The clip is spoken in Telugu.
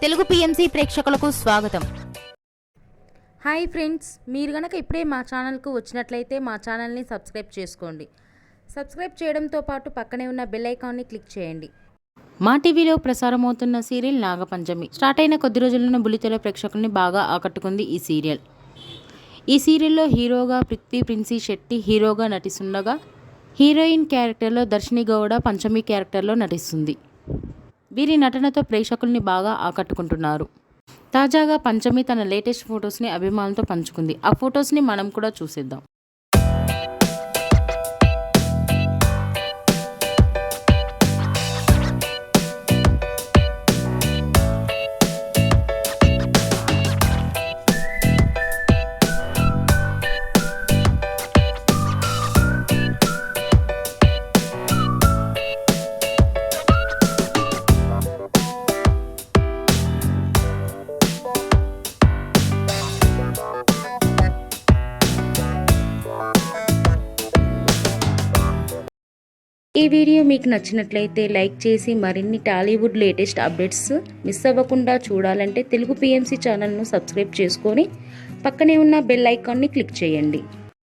తెలుగు పిఎంసి ప్రేక్షకులకు స్వాగతం. హాయ్ ఫ్రెండ్స్, మీరు గనక ఇప్పుడే మా ఛానల్కు వచ్చినట్లయితే మా ఛానల్ని సబ్స్క్రైబ్ చేసుకోండి. సబ్స్క్రైబ్ చేయడంతో పాటు పక్కనే ఉన్న బెల్ ఐకాన్ని క్లిక్ చేయండి. మా టీవీలో ప్రసారమవుతున్న సీరియల్ నాగపంచమి స్టార్ట్ అయిన కొద్ది రోజుల్లోనే బుల్లితెర ప్రేక్షకుల్ని బాగా ఆకట్టుకుంది ఈ సీరియల్. ఈ సీరియల్లో హీరోగా పృథ్వీ ప్రిన్సీ శెట్టి హీరోగా నటిస్తుండగా, హీరోయిన్ క్యారెక్టర్లో దర్శిని గౌడ పంచమి క్యారెక్టర్లో నటిస్తుంది. వీరి నటనతో ప్రేక్షకుల్ని బాగా ఆకట్టుకుంటున్నారు. తాజాగా పంచమి తన లేటెస్ట్ ఫొటోస్ని అభిమానులతో పంచుకుంది. ఆ ఫొటోస్ని మనం కూడా చూసేద్దాం. ఈ వీడియో మీకు నచ్చినట్లయితే లైక్ చేసి మరిన్ని టాలీవుడ్ లేటెస్ట్ అప్డేట్స్ మిస్ అవ్వకుండా చూడాలంటే తెలుగు పిఎంసి ఛానల్ను సబ్స్క్రైబ్ చేసుకొని పక్కనే ఉన్న బెల్ ఐకాన్ని క్లిక్ చేయండి.